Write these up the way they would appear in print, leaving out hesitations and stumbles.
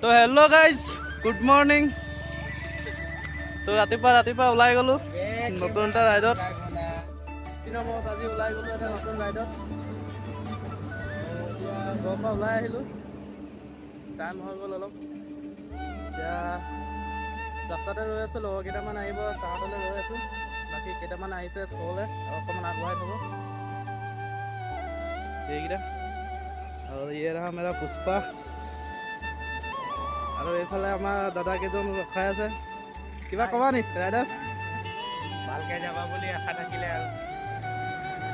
তো hello' guys, good morning. তো ৰাতিপুৱা ওলাই গ'লোঁ নতুন এটা ৰাইডত। আজি ওলাই গ'লোঁ এটা নতুন ৰাইডত। এতিয়া ঘৰৰ পৰা ওলাই আহিলোঁ, টাইম হৈ গ'ল অলপ। এতিয়া ৰাস্তাতে ৰৈ আছোঁ, লগৰ কেইটামান আহিব, তাহাঁতলৈ ৰৈ আছোঁ। বাকী কেইটামান আহিছে থ'বলৈ, অকণমান আগবঢ়াই থ'ব এইকেইটা। আৰু ইয়ে ৰহা মেৰা পুষ্পা। আৰু এইফালে আমাৰ দাদা কেইজন ৰখাই আছে। কিবা ক'বা নি ৰাইডাৰ? ভালকৈ যাবা বুলি আশা থাকিলে আৰু।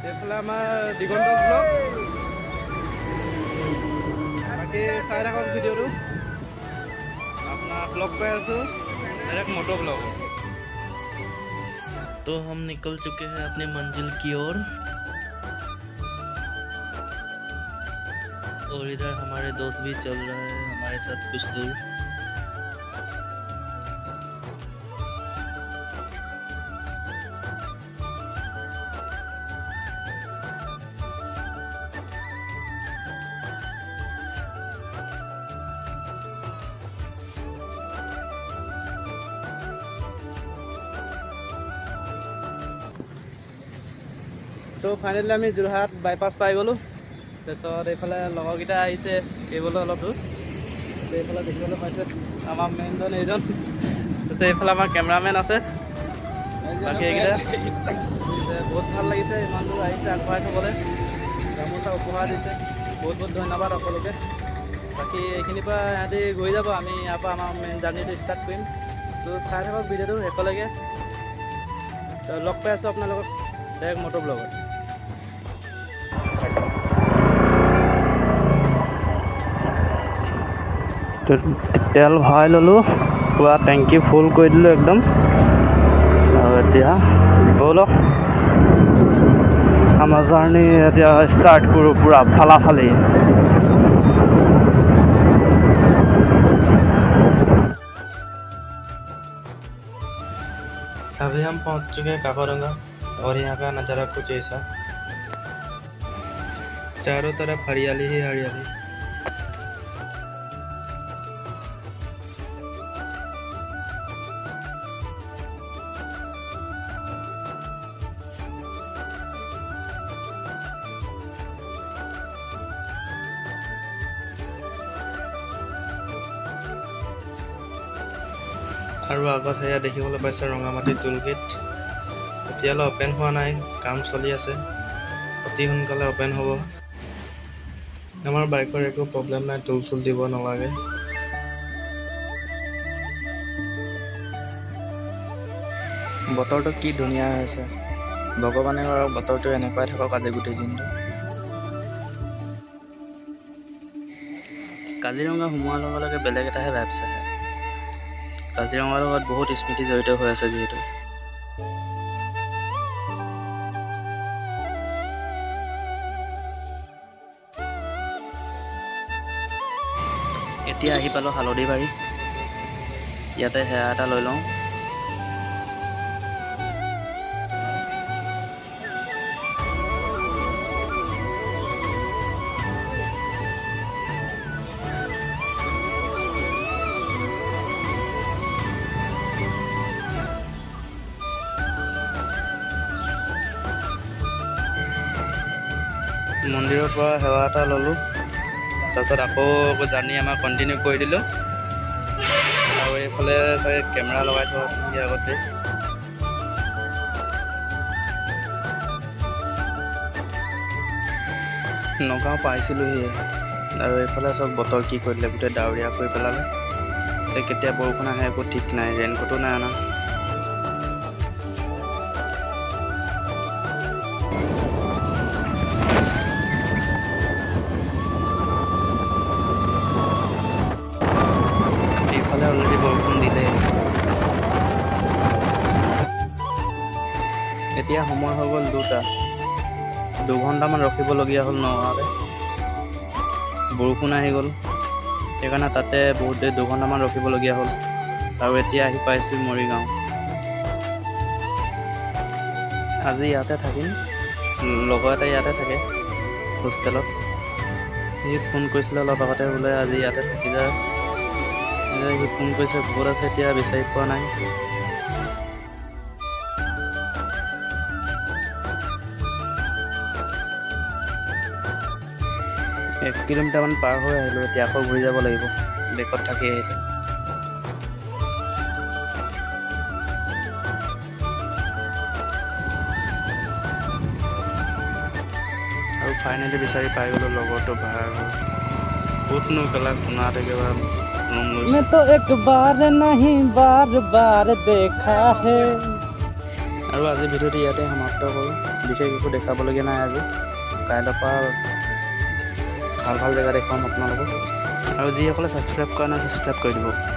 এইফালে আমাৰ দিগন্ত ব্লগ। বাকী চাই থাকক ভিডিঅ'টো, আপোনাক লগ পাই আছোঁ ডাইৰেক্ট মটো ব্লগ। तो हम निकल चुके हैं अपनी मंजिल की ओर और इधर हमारे दोस्त भी चल रहे हैं हमारे साथ कुछ दूर। তো ফাইনেলি আমি যোৰহাট বাইপাছ পাই গ'লোঁ। তাৰপিছত এইফালে লগৰকেইটা আহিছে কেইবলৈ অলপ দূৰ। এইফালে দেখিবলৈ পাইছে আমাৰ মেইনজন এইজন। তাৰপিছত এইফালে আমাৰ কেমেৰামেন আছে। বাকী এইকেইটা বহুত ভাল লাগিছে, ইমান দূৰ আহিছে আগবঢ়াই থ'বলৈ, গামোচা উপহাৰ দিছে। বহুত বহুত ধন্যবাদ সকলোকে। বাকী এইখিনিৰ পৰা সিহঁতি গৈ যাব, আমি ইয়াৰ পৰা আমাৰ মেইন জাৰ্ণিটো ষ্টাৰ্ট কৰিম। তো চাই থাকক ভিডিঅ'টো একেলগে। লগ পাই আছোঁ আপোনালোকক ডাইৰেক্ট মটো ব্লগত। তেল ভৰাই ল'লোঁ, পূৰা টেংকি ফুল কৰি দিলোঁ একদম। আৰু এতিয়া ব'লক আমাৰ জাৰ্ণি এতিয়া ষ্টাৰ্ট কৰোঁ পূৰা ফালাফালি। अभी हम पहुंच चुके हैं काकोरंगा और यहाँ का नज़ारा कुछ ऐसा, चारों तरफ हरियाली ही हरियाली। আৰু আগত সেয়া দেখিবলৈ পাইছে ৰঙামাটি টোলগেট। এতিয়ালৈ অ'পেন হোৱা নাই, কাম চলি আছে, অতি সোনকালে অ'পেন হ'ব। আমাৰ বাইকৰ একো প্ৰব্লেম নাই, টোল চোল দিব নালাগে। বতৰটো কি ধুনীয়া হৈছে, ভগৱানে বাৰু বতৰটো এনেকুৱাই থাকক আজি গোটেই দিনটো। কাজিৰঙা সোমোৱাৰ লগে লগে বেলেগ এটাহে ভাইবছ আহে। কাজিৰঙাৰ লগত বহুত স্মৃতি জড়িত হৈ আছে যিহেতু। এতিয়া আহি পালোঁ হালধিবাৰী। ইয়াতে সেয়া এটা লৈ লওঁ। মন্দিৰৰ পৰা সেৱা এটা ল'লোঁ, তাৰপিছত আকৌ জাৰ্ণি আমাৰ কণ্টিনিউ কৰি দিলোঁ। আৰু এইফালে চাগে কেমেৰা লগাই থোৱা আছে নেকি আগতে। নগাঁও পাইছিলোঁহি আৰু এইফালে চব বতৰ কি কৰি দিলে, গোটেই ডাৱৰীয়া কৰি পেলালে। কেতিয়া বৰষুণ আহে একো ঠিক নাই, ৰেইনকোটো নাই অনা। এইফালে অলৰেডি বৰষুণ দিলে। এতিয়া সময় হৈ গ'ল 2টা। 2 ঘণ্টামান ৰখিবলগীয়া হ'ল নগাঁৱতে, বৰষুণ আহি গ'ল। সেইকাৰণে তাতে বহুত দেৰি 2 ঘণ্টামান ৰখিবলগীয়া হ'ল। আৰু এতিয়া আহি পাইছোঁ মৰিগাঁও। আজি ইয়াতে থাকিম, লগৰ এটা ইয়াতে থাকে হোষ্টেলত। সি ফোন কৰিছিলে অলপ আগতে, বোলে আজি ইয়াতে থাকি যায়। সি ফোন কৰিছে ক'ত আছে এতিয়া বিচাৰি পোৱা নাই। 1 কিলোমিটাৰমান পাৰ হৈ আহিলোঁ, এতিয়া আকৌ ঘূৰি যাব লাগিব, বেকত থাকি আহিলোঁ। আৰু ফাইনেলি বিচাৰি পাই গ'লোঁ লগৰটো ভাড়া ঘৰ। ক'তনো কেলা কোনাত একেবাৰে ৰুম লৈছোঁ। मैं तो एक बार नहीं बार बार देखा है। আৰু আজি ভিডিঅ'টো ইয়াতে সমাপ্ত কৰোঁ। বিশেষ একো দেখাবলগীয়া নাই আজি। কাইলৈৰ পৰা ভাল ভাল জেগা দেখুৱাম আপোনালোকক। আৰু যিসকলে ছাবস্ক্ৰাইব কৰা নাই ছাবস্ক্ৰাইব কৰি দিব।